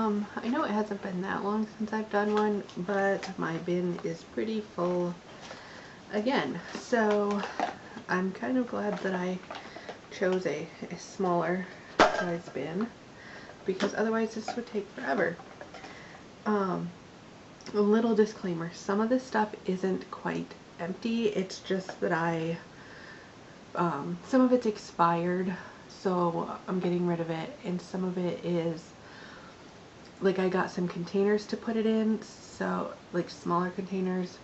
I know it hasn't been that long since I've done one, but my bin is pretty full again. So I'm kind of glad that I chose a smaller size bin, because otherwise this would take forever. A little disclaimer, some of this stuff isn't quite empty, it's just that some of it's expired, so I'm getting rid of it, and some of it is, like, I got some containers to put it in, so, like, smaller containers,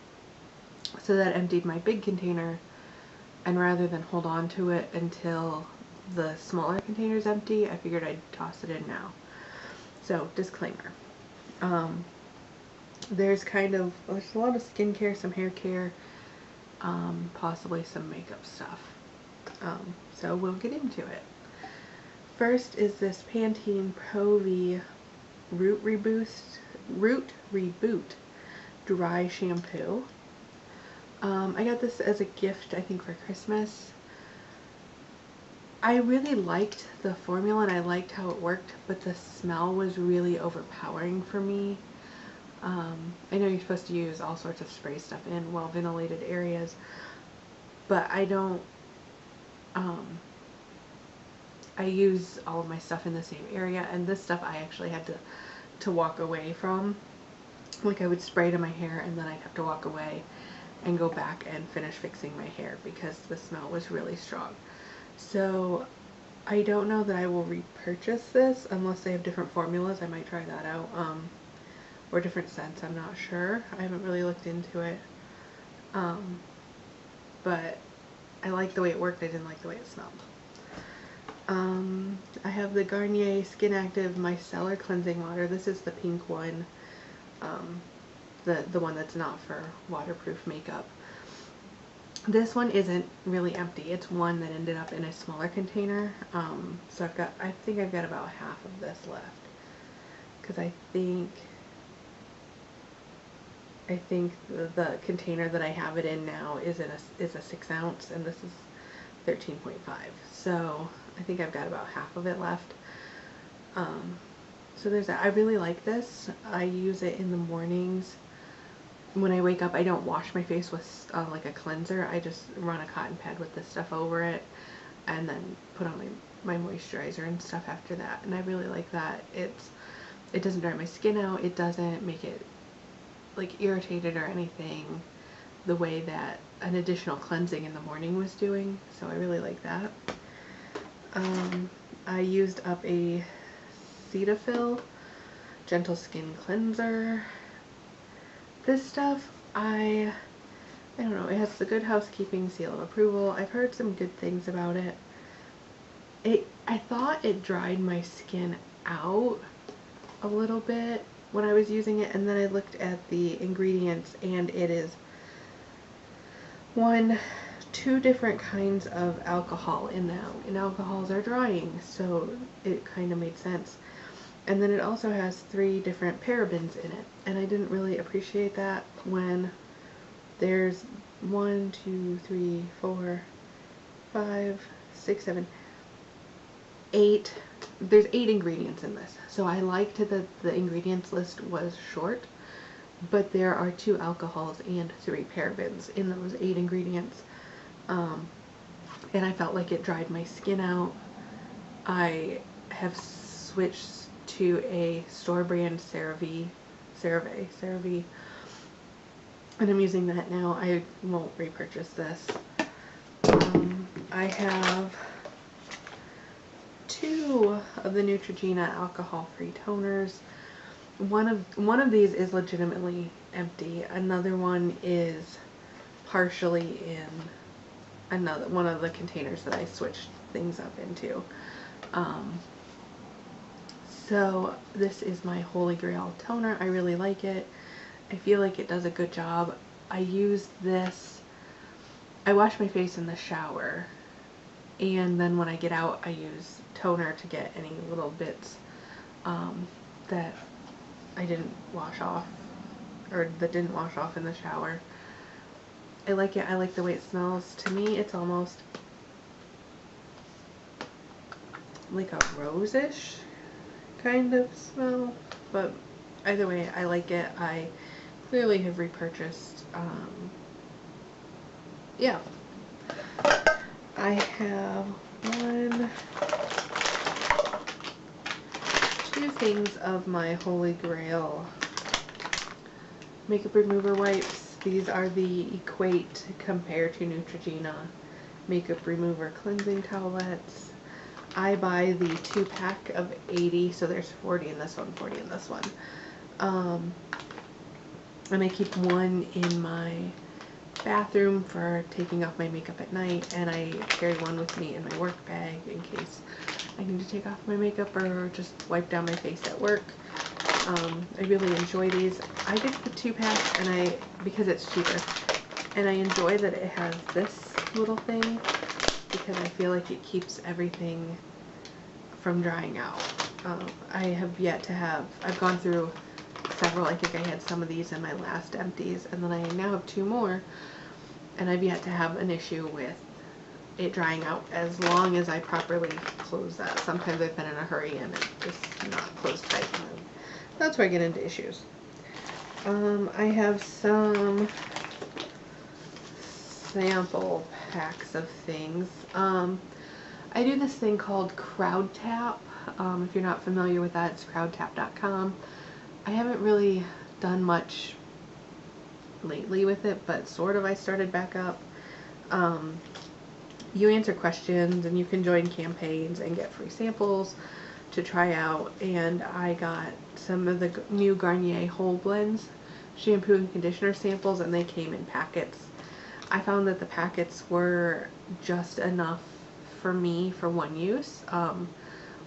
so that emptied my big container, and rather than hold on to it until the smaller container's empty, I figured I'd toss it in now. So, disclaimer. There's a lot of skincare, some hair care, possibly some makeup stuff. So we'll get into it. First is this Pantene Pro V Root Reboot Dry Shampoo. I got this as a gift, I think, for Christmas. I really liked the formula and I liked how it worked, but the smell was really overpowering for me. I know you're supposed to use all sorts of spray stuff in well-ventilated areas, but I don't, I use all of my stuff in the same area, and this stuff I actually had to walk away from. Like, I would spray to my hair and then I'd have to walk away and go back and finish fixing my hair because the smell was really strong. So I don't know that I will repurchase this unless they have different formulas. I might try that out. Or different scents, I'm not sure. I haven't really looked into it. But I liked the way it worked, I didn't like the way it smelled. I have the Garnier Skin Active Micellar Cleansing Water. This is the pink one. The one that's not for waterproof makeup. This one isn't really empty. It's one that ended up in a smaller container. So I think I've got about half of this left. Because I think the container that I have it in now is a 6 ounce, and this is 13.5. So I think I've got about half of it left. So there's that. I really like this. I use it in the mornings. When I wake up, I don't wash my face with like a cleanser. I just run a cotton pad with this stuff over it, and then put on my moisturizer and stuff after that. And I really like that. It doesn't dry my skin out. It doesn't make it like irritated or anything the way that an additional cleansing in the morning was doing. So I really like that. I used up a Cetaphil Gentle Skin Cleanser. This stuff, I don't know, it has the Good Housekeeping seal of approval. I've heard some good things about it. I thought it dried my skin out a little bit when I was using it, and then I looked at the ingredients, and it is 2 different kinds of alcohol in them, and alcohols are drying, so it kind of made sense. And then it also has 3 different parabens in it, and I didn't really appreciate that when there's 1, 2, 3, 4, 5, 6, 7, 8. There's 8 ingredients in this, so I liked that the ingredients list was short, but there are 2 alcohols and 3 parabens in those 8 ingredients, and I felt like it dried my skin out. I have switched to a store brand CeraVe, and I'm using that now. I won't repurchase this. I have 2 of the Neutrogena alcohol-free toners. One of these is legitimately empty. Another one is partially in one of the containers that I switched things up into. So this is my Holy Grail toner. I really like it. I feel like it does a good job. I use this, I wash my face in the shower, and then when I get out I use toner to get any little bits that I didn't wash off, or that didn't wash off in the shower. I like it. I like the way it smells. To me, it's almost like a rose-ish kind of smell. But either way, I like it. I clearly have repurchased, yeah. I have two things of my Holy Grail makeup remover wipes. These are the Equate Compare to Neutrogena makeup remover cleansing towelettes. I buy the 2-pack of 80, so there's 40 in this one, 40 in this one. And I keep one in my bathroom for taking off my makeup at night, and I carry one with me in my work bag in case I need to take off my makeup or just wipe down my face at work. I really enjoy these. I did the 2-pack and because it's cheaper, and I enjoy that it has this little thing because I feel like it keeps everything from drying out. I have yet to have, I've gone through several. I think I had some of these in my last Empties, and then I now have 2 more, and I've yet to have an issue with it drying out as long as I properly close that. Sometimes I've been in a hurry and it's just not closed tight, and that's where I get into issues. I have some sample packs of things. I do this thing called Crowd Tap. If you're not familiar with that, it's crowdtap.com. I haven't really done much lately with it, but sort of I started back up. You answer questions and you can join campaigns and get free samples to try out, and I got some of the new Garnier Whole Blends shampoo and conditioner samples, and they came in packets. I found that the packets were just enough for me for one use.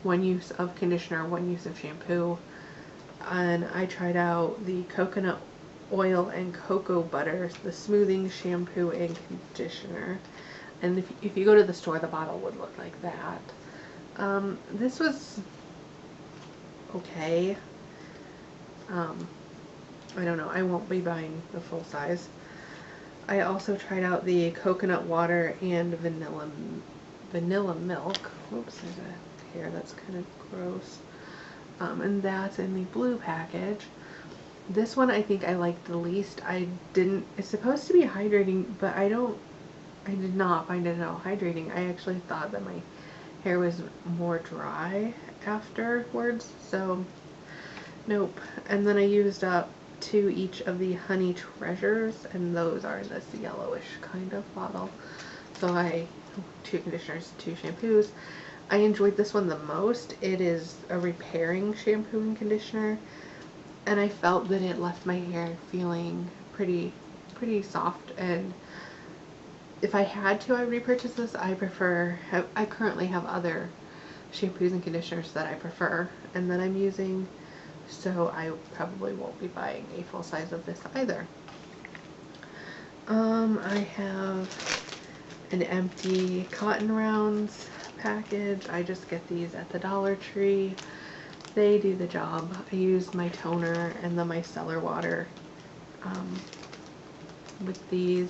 One use of conditioner, one use of shampoo. And I tried out the coconut oil and cocoa butter, the smoothing shampoo and conditioner. And if you go to the store, the bottle would look like that. This was okay. I don't know. I won't be buying the full size. I also tried out the coconut water and vanilla milk. Whoops, there's a hair that's kind of gross. And that's in the blue package. This one I think I liked the least. It's supposed to be hydrating, but I did not find it at all hydrating. I actually thought that my hair was more dry afterwards, so nope. And then I used up 2 each of the Honey Treasures, and those are in this yellowish kind of bottle. So 2 conditioners, 2 shampoos. I enjoyed this one the most. It is a repairing shampoo and conditioner, and I felt that it left my hair feeling pretty soft. And if I had to, I repurchase this. I currently have other shampoos and conditioners that I prefer and that I'm using, so I probably won't be buying a full size of this either. I have an empty Cotton Rounds package. I just get these at the Dollar Tree. They do the job. I use my toner and the micellar water with these.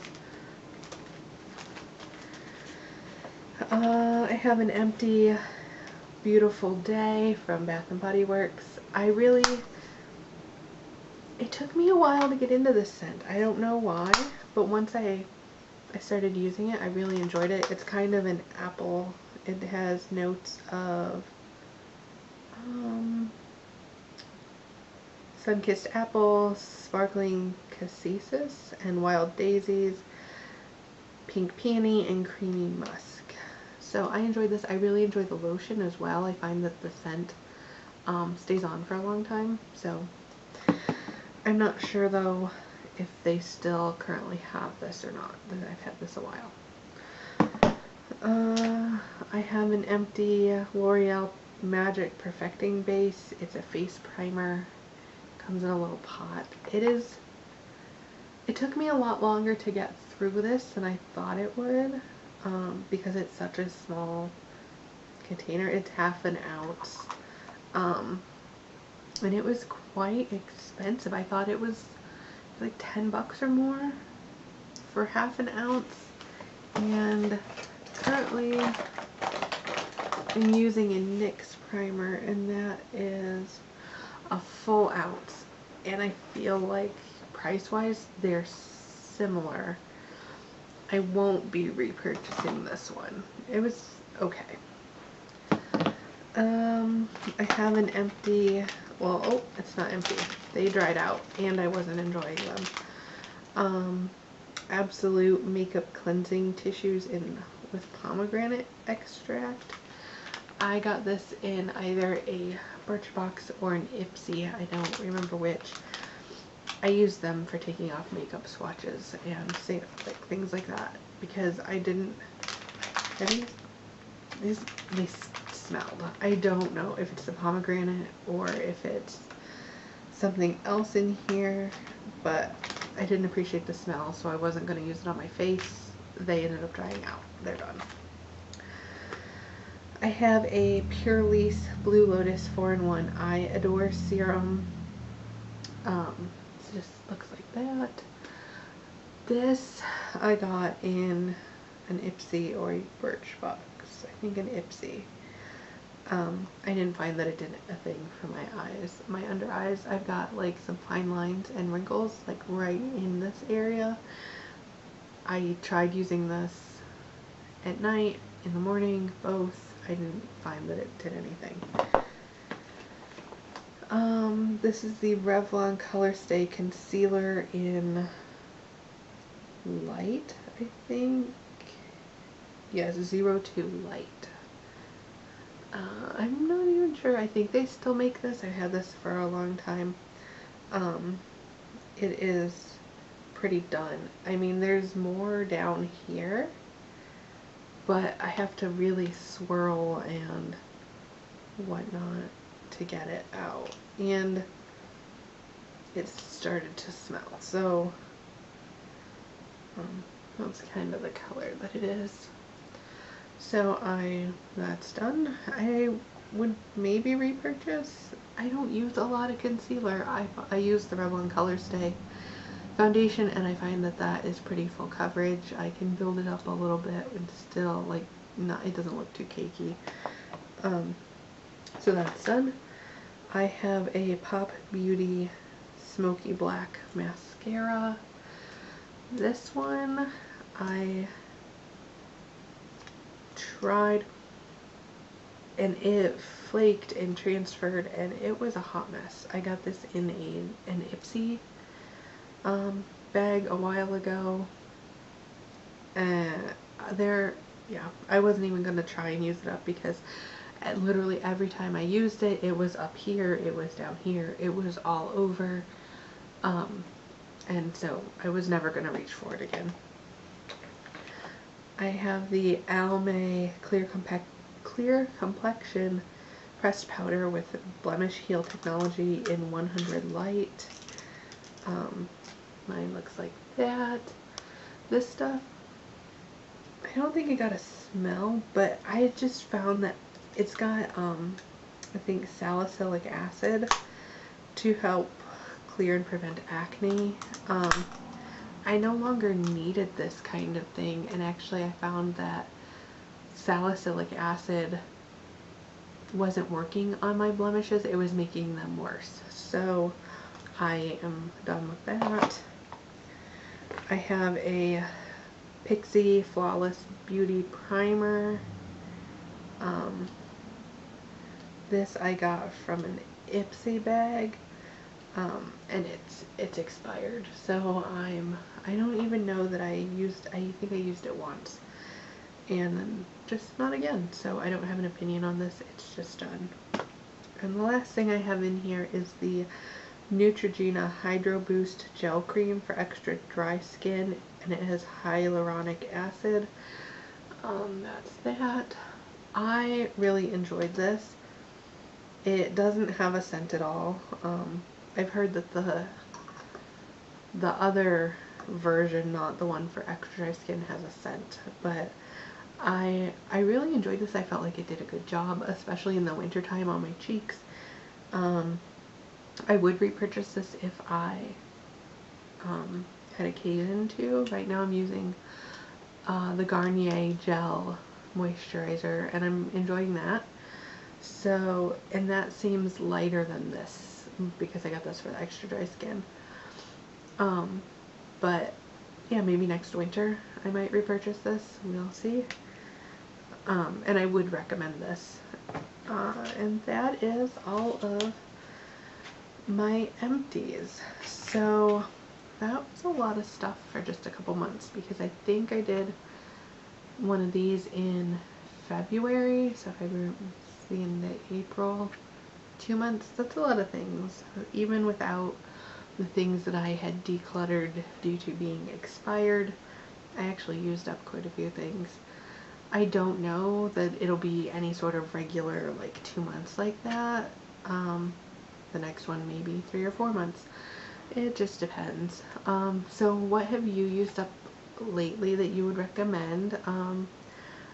I have an empty Beautiful Day from Bath & Body Works. It took me a while to get into this scent. I don't know why, but once I started using it, I really enjoyed it. It's kind of an apple. It has notes of sun-kissed apple, sparkling cassis, and wild daisies, pink peony, and creamy musk. So I enjoyed this. I really enjoy the lotion as well. I find that the scent stays on for a long time. So I'm not sure though if they still currently have this or not. I've had this a while. I have an empty L'Oreal Magic Perfecting Base. It's a face primer. Comes in a little pot. It took me a lot longer to get through this than I thought it would, because it's such a small container. It's ½ an ounce. And it was quite expensive. I thought it was like 10 bucks or more for ½ an ounce. And currently I'm using a NYX primer, and that is a full ounce, and I feel like price-wise they're similar. I won't be repurchasing this one. It was okay. I have an empty, well, oh, it's not empty. They dried out and I wasn't enjoying them. Absolute makeup cleansing tissues with pomegranate extract. I got this in either a Birchbox or an Ipsy. I don't remember which. I use them for taking off makeup swatches and things like that because I didn't. They smelled. I don't know if it's the pomegranate or if it's something else in here, but I didn't appreciate the smell, so I wasn't going to use it on my face. They ended up drying out. They're done. I have a Pure Lease Blue Lotus 4-in-1 Eye Adore Serum. It just looks like that. This I got in an Ipsy or a Birchbox. I think an Ipsy. I didn't find that it did a thing for my eyes. My under eyes, I've got like some fine lines and wrinkles like right in this area. I tried using this at night, in the morning, both. I didn't find that it did anything. This is the Revlon Color Stay Concealer in Light, I think. Yes, 02 Light. I'm not even sure. I think they still make this. I've had this for a long time. It is pretty done. I mean, there's more down here, but I have to really swirl and whatnot to get it out. And it started to smell. So, that's kind of the color that it is. So that's done. I would maybe repurchase. I don't use a lot of concealer. I use the Revlon Color Stay foundation, and I find that that is pretty full coverage. I can build it up a little bit and still like not. It doesn't look too cakey. So that's done. I have a Pop Beauty Smoky Black mascara. This one I tried and it flaked and transferred and it was a hot mess. I got this in an Ipsy bag a while ago, and yeah, I wasn't even gonna try and use it up because literally every time I used it, it was up here, it was down here, it was all over, and so I was never gonna reach for it again. I have the Almay Clear Complexion Pressed Powder with Blemish Heal Technology in 100 Light. Mine looks like that. This stuff, I don't think it got a smell, but I just found that it's got, I think, salicylic acid to help clear and prevent acne. I no longer needed this kind of thing, and actually I found that salicylic acid wasn't working on my blemishes, it was making them worse. So I am done with that. I have a Pixi Flawless Beauty Primer. This I got from an Ipsy bag. And it's expired, so I don't even know that I think I used it once and then just not again, so I don't have an opinion on this. It's just done. And the last thing I have in here is the Neutrogena Hydro Boost Gel Cream for extra dry skin, and it has hyaluronic acid. That's that. I really enjoyed this. It doesn't have a scent at all. I've heard that the other version, not the one for extra dry skin, has a scent, but I really enjoyed this. I felt like it did a good job, especially in the wintertime on my cheeks. I would repurchase this if I had occasion to. Right now I'm using the Garnier Gel Moisturizer, and I'm enjoying that. So, and that seems lighter than this because I got this for the extra dry skin. But yeah, maybe next winter I might repurchase this. We'll see. And I would recommend this. And that is all of my empties. So that was a lot of stuff for just a couple months, because I think I did one of these in February. So February, the end of April, 2 months. That's a lot of things, even without the things that I had decluttered due to being expired. I actually used up quite a few things. I don't know that it'll be any sort of regular, like 2 months like that. The next one maybe 3 or 4 months. It just depends. So what have you used up lately that you would recommend?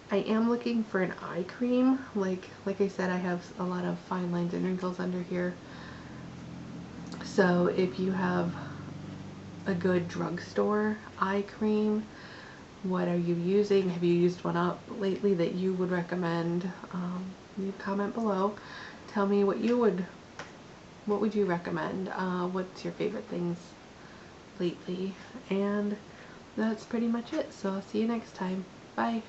I am looking for an eye cream. Like I said, I have a lot of fine lines and wrinkles under here. So if you have a good drugstore eye cream, what are you using? Have you used one up lately that you would recommend? Leave a comment below. Tell me what would you recommend? What's your favorite things lately? And that's pretty much it. So I'll see you next time. Bye.